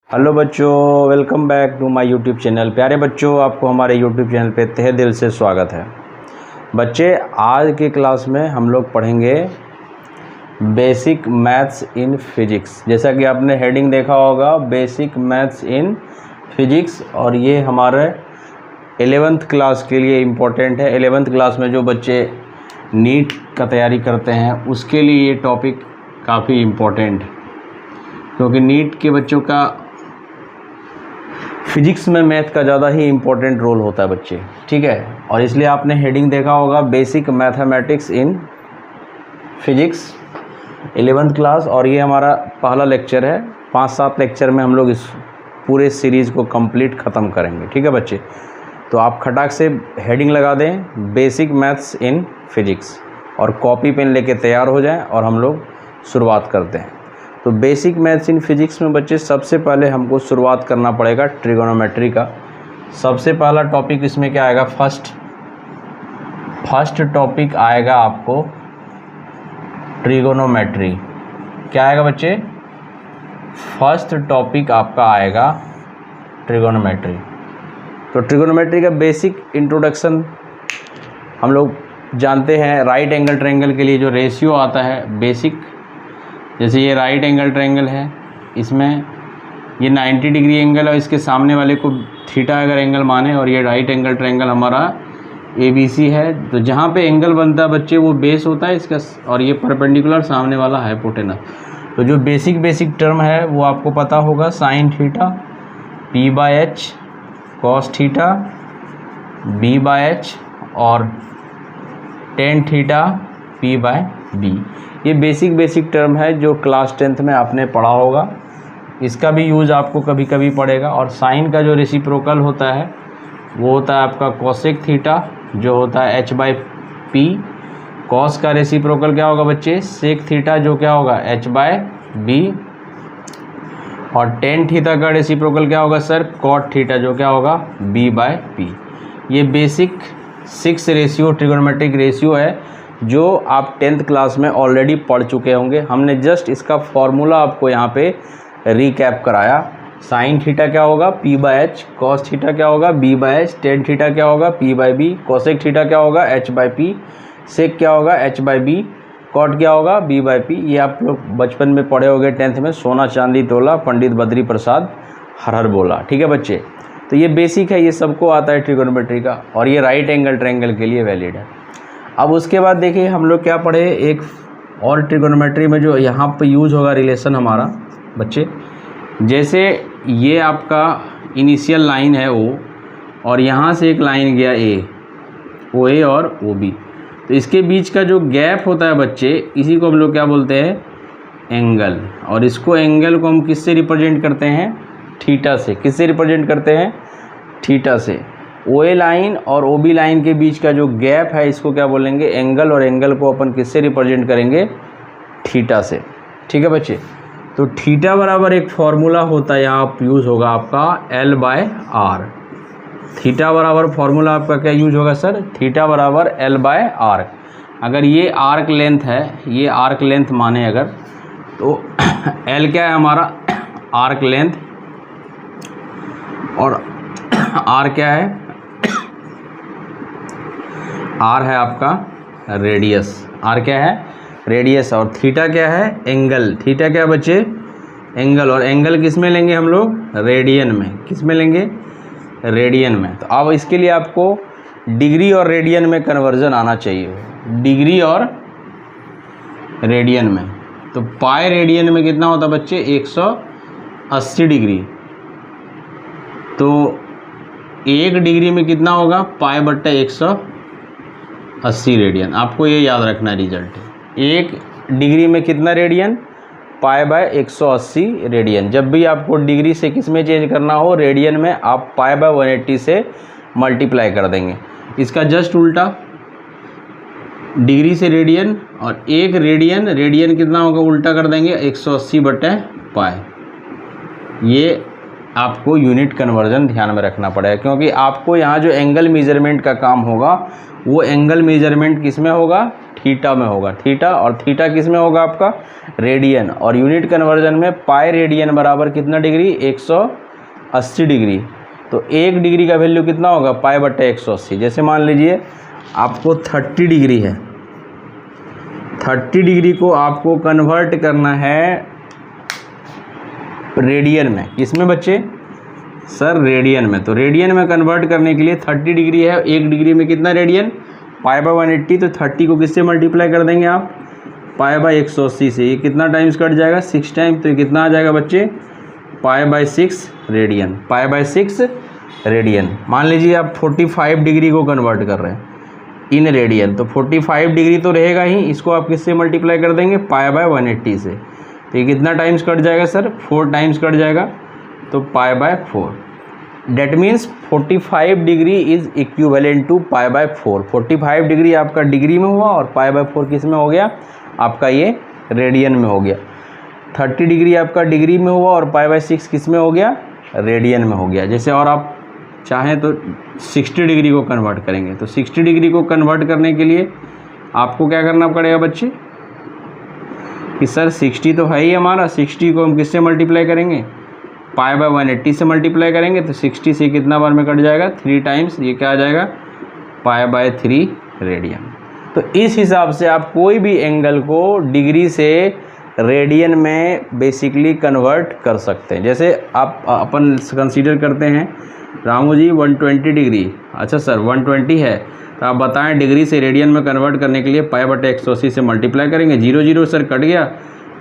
Hello बच्चों, welcome back to my YouTube channel. प्यारे बच्चों, आपको हमारे यूट्यूब चैनल पे तहे दिल से स्वागत है। बच्चे, आज की क्लास में हम लोग पढ़ेंगे बेसिक मैथ्स इन फिजिक्स। जैसा कि आपने हेडिंग देखा होगा, बेसिक मैथ्स इन फिजिक्स, और ये हमारे 11th क्लास के लिए इम्पोर्टेंट है। 11th क्लास में जो बच्चे नीट का तैयारी करते हैं उसके लिए ये टॉपिक काफ़ी इम्पोर्टेंट है, क्योंकि नीट के बच्चों का फिजिक्स में मैथ का ज़्यादा ही इम्पोर्टेंट रोल होता है बच्चे, ठीक है। और इसलिए आपने हेडिंग देखा होगा, basic mathematics in physics 11th class, और ये हमारा पहला लेक्चर है। 5-7 लेक्चर में हम लोग इस पूरे सीरीज़ को कंप्लीट ख़त्म करेंगे, ठीक है बच्चे। तो आप खटाक से हेडिंग लगा दें, बेसिक मैथ्स इन फिजिक्स, और कॉपी पेन लेके तैयार हो जाएं और हम लोग शुरुआत करते हैं। तो बेसिक मैथ्स इन फिजिक्स में बच्चे सबसे पहले हमको शुरुआत करना पड़ेगा ट्रिगोनोमेट्री का। सबसे पहला टॉपिक इसमें क्या आएगा? फर्स्ट टॉपिक आएगा आपको ट्रिगोनोमेट्री। क्या आएगा बच्चे? फर्स्ट टॉपिक आपका आएगा ट्रिगोनोमेट्री। तो ट्रिगोनोमेट्री का बेसिक इंट्रोडक्शन हम लोग जानते हैं। राइट एंगल ट्रायंगल के लिए जो रेशियो आता है बेसिक, जैसे ये राइट एंगल ट्रायंगल है, इसमें ये 90 डिग्री एंगल है, इसके सामने वाले को थीटा अगर एंगल माने, और ये राइट एंगल ट्रायंगल हमारा ABC है। तो जहाँ पे एंगल बनता है बच्चे वो बेस होता है इसका, और ये परपेंडिकुलर सामने वाला हाइपोटेनस। तो जो बेसिक टर्म है वो आपको पता होगा, sine theta P/H, cos theta B/H, और टेन थीटा P/B। ये बेसिक टर्म है जो क्लास 10th में आपने पढ़ा होगा। इसका भी यूज़ आपको कभी कभी पड़ेगा। और साइन का जो रेसिप्रोकल होता है वो होता है आपका कोसेक थीटा, जो होता है H/P। कॉस का रेसिप्रोकल क्या होगा बच्चे? सेक थीटा, जो क्या होगा? H/B। और टेन थीटा का रेसिप्रोकल क्या होगा सर? कॉट थीटा, जो क्या होगा? B/P। ये बेसिक 6 रेशियो ट्रिगोनोमेट्रिक रेशियो है जो आप 10th क्लास में ऑलरेडी पढ़ चुके होंगे। हमने जस्ट इसका फॉर्मूला आपको यहाँ पे रिकैप कराया। साइन थीटा क्या होगा? P/H। कॉस थीटा क्या होगा? B/H। टेन थीटा क्या होगा? P/B। कोसेक थीटा क्या होगा? H/P। सेक क्या होगा? H/B। कॉट क्या होगा? B/P। ये आप लोग बचपन में पढ़े होंगे 10th में, सोना चांदी तोला पंडित बद्री प्रसाद हर हर बोला, ठीक है बच्चे। तो ये बेसिक है, ये सबको आता है ट्रिगोनोमेट्री का, और ये राइट एंगल ट्रायंगल के लिए वैलिड है। अब उसके बाद देखिए हम लोग क्या पढ़े, एक और ट्रिगोनोमेट्री में जो यहाँ पे यूज़ होगा रिलेशन हमारा बच्चे, जैसे ये आपका इनिशियल लाइन है O, और यहाँ से एक लाइन गया OA और OB। तो इसके बीच का जो गैप होता है बच्चे, इसी को हम लोग क्या बोलते हैं? एंगल। और इसको एंगल को हम किससे रिप्रेजेंट करते हैं? थीटा से। किससे रिप्रेजेंट करते हैं? थीटा से। OA लाइन और OB लाइन के बीच का जो गैप है इसको क्या बोलेंगे? एंगल। और एंगल को अपन किससे रिप्रेजेंट करेंगे? थीटा से, ठीक है बच्चे। तो थीटा बराबर एक फॉर्मूला होता है, यहाँ यूज़ होगा आपका L/R। थीटा बराबर फॉर्मूला आपका क्या यूज होगा सर? थीटा बराबर L/R। अगर ये आर्क लेंथ है, ये आर्क लेंथ माने अगर, तो L क्या है हमारा? आर्क लेंथ, और R क्या है? R है आपका रेडियस। R क्या है? रेडियस। और थीटा क्या है? एंगल। थीटा क्या है बच्चे? एंगल। और एंगल किस में लेंगे हम लोग? रेडियन में। किस में लेंगे? रेडियन में। तो अब इसके लिए आपको डिग्री और रेडियन में कन्वर्जन आना चाहिए, डिग्री और रेडियन में। तो पाई रेडियन में कितना होता है बच्चे? 180 डिग्री। तो 1 डिग्री में कितना होगा? π/180 रेडियन। आपको ये याद रखना है रिजल्ट। 1 डिग्री में कितना रेडियन? π/180 रेडियन। जब भी आपको डिग्री से किस में चेंज करना हो? रेडियन में, आप π/180 से मल्टीप्लाई कर देंगे। इसका जस्ट उल्टा, डिग्री से रेडियन, और 1 रेडियन कितना होगा? उल्टा कर देंगे 180/π। ये आपको यूनिट कन्वर्जन ध्यान में रखना पड़ेगा, क्योंकि आपको यहाँ जो एंगल मेजरमेंट का काम होगा वो एंगल मेजरमेंट किस में होगा? थीटा में होगा, थीटा, और थीटा किस में होगा आपका, रेडियन, और यूनिट कन्वर्जन में पाई रेडियन बराबर कितना डिग्री, 180 डिग्री। तो 1 डिग्री का वैल्यू कितना होगा, पाई बटे 180। जैसे मान लीजिए आपको 30 डिग्री है, 30 डिग्री को आपको कन्वर्ट करना है रेडियन में, किसमें बच्चे, सर रेडियन में। तो रेडियन में कन्वर्ट करने के लिए 30 डिग्री है, 1 डिग्री में कितना रेडियन, पाई बाय 180। तो 30 को किससे मल्टीप्लाई कर देंगे आप, पाई बाय 180 से। ये कितना टाइम्स कट जाएगा, 6 टाइम। तो ये कितना आ जाएगा बच्चे, pi by 6 radian, pi by 6 radian. मान लीजिए आप 45 डिग्री को कन्वर्ट कर रहे हैं इन रेडियन, तो 45 डिग्री तो रहेगा ही, इसको आप किससे मल्टीप्लाई कर देंगे, पाई बाय 180 से। तो ये कितना टाइम्स कट जाएगा सर, 4 टाइम्स कट जाएगा, तो pi by 4। That means 45 degree is equivalent to pi by 4। 45 degree आपका डिग्री में हुआ और पाई बाय 4 किस में हो गया, आपका ये रेडियन में हो गया। 30 डिग्री आपका डिग्री में हुआ और पाई बाय 6 किस में हो गया, रेडियन में हो गया। जैसे और आप चाहें तो 60 डिग्री को कन्वर्ट करेंगे, तो 60 डिग्री को कन्वर्ट करने के लिए आपको क्या करना पड़ेगा बच्चे, कि सर 60 तो है ही हमारा, 60 को हम किससे मल्टीप्लाई करेंगे, पाई बाय 180 से मल्टीप्लाई करेंगे। तो 60 से कितना बार में कट जाएगा, 3 टाइम्स, ये क्या आ जाएगा, पाई बाय 3 रेडियन। तो इस हिसाब से आप कोई भी एंगल को डिग्री से रेडियन में बेसिकली कन्वर्ट कर सकते हैं। जैसे आप अपन कंसीडर करते हैं रामू जी 120 डिग्री, अच्छा सर 120 है, तो आप बताएं डिग्री से रेडियन में कन्वर्ट करने के लिए पाई बटे 180 से मल्टीप्लाई करेंगे। 0 0 सर कट गया,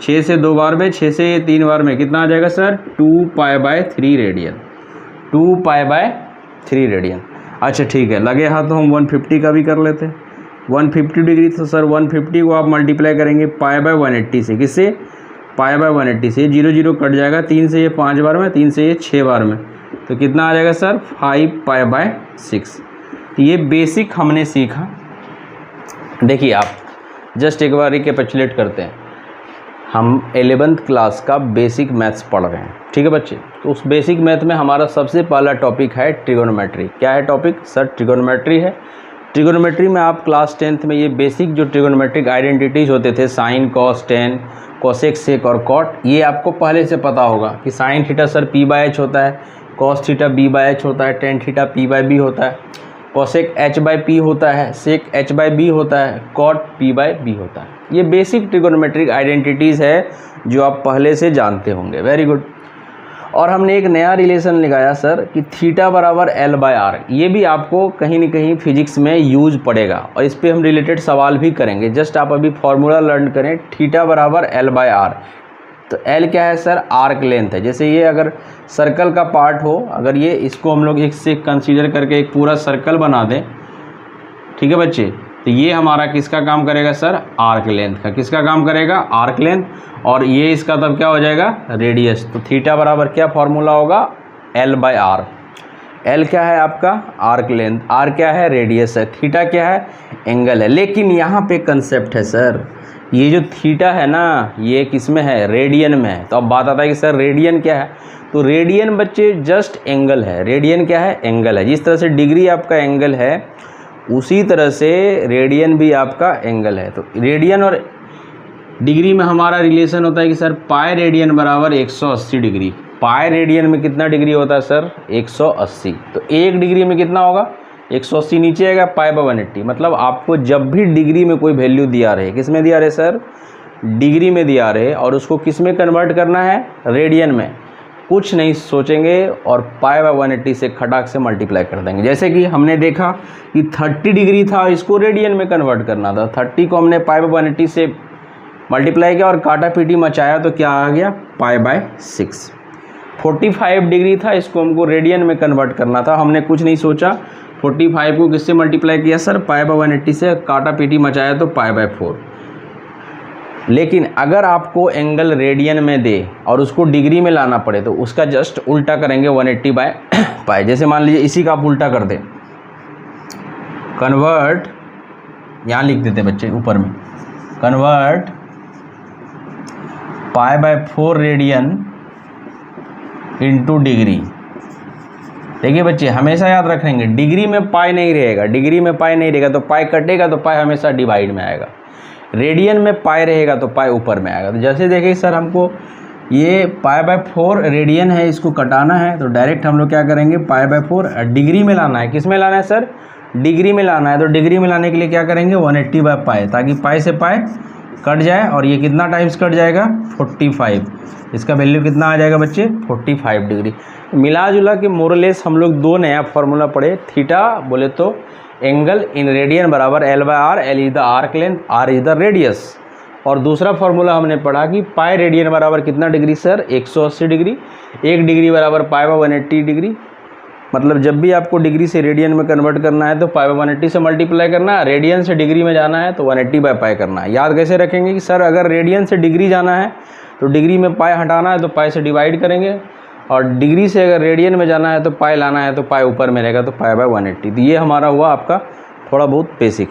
6 से 2 बार में, 6 से 3 बार में कितना आ जाएगा sir, 2 pi by 3 radian, 2 pi by 3 radian. अच्छा ठीक है, लगे हाथ तो हम 150 का भी कर लेते हैं। 150 डिग्री, तो सर 150 को आप मल्टीप्लाई करेंगे पाई बाय 180 से, किससे, पाई बाय 180 से। 0 0 कट जाएगा, 3 से ये 5 बार में, 3 से ये 6 बार में, तो कितना आ जाएगा सर, 5 पाई बाय 6। ये बेसिक हमने सीखा। देखिए आप जस्ट एक बार रिकैपिचुलेट करते हैं, हम 11th क्लास का बेसिक मैथ्स पढ़ रहे हैं, ठीक है बच्चे। तो उस बेसिक मैथ में हमारा सबसे पहला टॉपिक है ट्रिगोनोमेट्री। क्या है टॉपिक, सर ट्रिगोनोमेट्री है। ट्रिगोनोमेट्री में आप क्लास 10th में ये बेसिक जो ट्रिगोनोमेट्रिक आइडेंटिटीज़ होते थे, sine, cos, tan, cosec, sec और कॉट, ये आपको पहले से पता होगा कि sine theta sir P by H होता है, cos theta B by H होता है, tan theta P by B होता है, कोसेक एच बाय पी होता है, सेक एच बाय बी होता है, कॉट पी बाय बी होता है। ये बेसिक ट्रिगोनोमेट्रिक आइडेंटिटीज़ है जो आप पहले से जानते होंगे, वेरी गुड। और हमने एक नया रिलेशन लगाया सर कि थीटा बराबर एल बाय आर। ये भी आपको कहीं न कहीं फिजिक्स में यूज पड़ेगा और इस पर हम रिलेटेड सवाल भी करेंगे। जस्ट आप अभी फॉर्मूला लर्न करें, थीटा बराबर एल बाय आर। तो एल क्या है सर, आर्क लेंथ है। जैसे ये अगर सर्कल का पार्ट हो, अगर ये इसको हम लोग इससे कंसीडर करके एक पूरा सर्कल बना दें, ठीक है बच्चे, तो ये हमारा किसका काम करेगा सर, आर्क लेंथ का। किसका काम करेगा, आर्क लेंथ। और ये इसका तब क्या हो जाएगा, रेडियस। तो थीटा बराबर क्या फॉर्मूला होगा, एल बाय आर। एल क्या है आपका, आर्क लेंथ, आर क्या है, रेडियस है, थीटा क्या है, एंगल है। लेकिन यहाँ पे कंसेप्ट है सर, ये जो थीटा है ना, ये किस में है, रेडियन में है। तो अब बात आता है कि सर रेडियन क्या है, तो रेडियन बच्चे जस्ट एंगल है। रेडियन क्या है, एंगल है। जिस तरह से डिग्री आपका एंगल है, उसी तरह से रेडियन भी आपका एंगल है। तो रेडियन और डिग्री में हमारा रिलेशन होता है कि सर पाई रेडियन बराबर 180 डिग्री। पाई रेडियन में कितना डिग्री होता है सर, 180। तो 1 डिग्री में कितना होगा, 180 नीचे आएगा, पाई बाय 180। मतलब आपको जब भी डिग्री में कोई वैल्यू दिया रहे, किस में दिया रहे सर, डिग्री में दिया रहे, और उसको किस में कन्वर्ट करना है, रेडियन में, कुछ नहीं सोचेंगे और पाई बाय 180 से खटाक से मल्टीप्लाई कर देंगे। जैसे कि हमने देखा कि 30 डिग्री था, इसको रेडियन में कन्वर्ट करना था। 30 को हमने पाई बाय 180 से मल्टीप्लाई किया और काटा पीटी मचाया, तो क्या आ गया, पाई बाय 6। 45 डिग्री था, इसको हमको रेडियन में कन्वर्ट करना था, हमने कुछ नहीं सोचा, 45 को किससे मल्टीप्लाई किया सर, पाई बाय 180 से, काटा पीटी मचाया तो पाई बाय 4। लेकिन अगर आपको एंगल रेडियन में दे और उसको डिग्री में लाना पड़े, तो उसका जस्ट उल्टा करेंगे, 180 बाय पाई। जैसे मान लीजिए इसी का आप उल्टा कर दें, कन्वर्ट, यहाँ लिख देते बच्चे ऊपर में, convert pi by 4 radian into degree. देखिए बच्चे हमेशा याद रखेंगे, डिग्री में पाई नहीं रहेगा, डिग्री में पाई नहीं रहेगा, तो पाई कटेगा तो पाई हमेशा डिवाइड में आएगा। रेडियन में पाई रहेगा तो पाई ऊपर में आएगा। तो जैसे देखिए सर, हमको ये पाई/4 रेडियन है, इसको कटाना है तो डायरेक्ट हम लोग क्या करेंगे, पाई/4 डिग्री में लाना है। किस में लाना है सर, डिग्री में लाना है। तो डिग्री में लाने के लिए क्या करेंगे, 180/पाई, ताकि पाई से पाई कट जाए। और ये कितना टाइम्स कट जाएगा, 45। इसका वैल्यू कितना आ जाएगा बच्चे, 45 डिग्री। मिला जुला के मोरलेस हम लोग 2 नया फार्मूला पढ़े। थीटा बोले तो एंगल इन रेडियन बराबर L/R, L is the arc length, R is the radius. और दूसरा फार्मूला हमने पढ़ा कि पाई रेडियन बराबर कितना डिग्री सर, 180 डिग्री। 1 डिग्री बराबर पाई/180 डिग्री। मतलब जब भी आपको डिग्री से रेडियन में कन्वर्ट करना है तो पाई/180 से मल्टीप्लाई करना है, रेडियन से डिग्री में जाना है तो 180/पाई करना है। याद कैसे रखेंगे कि सर अगर रेडियन से डिग्री जाना है तो डिग्री में पाई हटाना है तो पाई से डिवाइड करेंगे, और डिग्री से अगर रेडियन में जाना है तो पाई लाना है तो पाई ऊपर में रहेगा तो पाई/180। तो ये हमारा हुआ आपका थोड़ा बहुत बेसिक।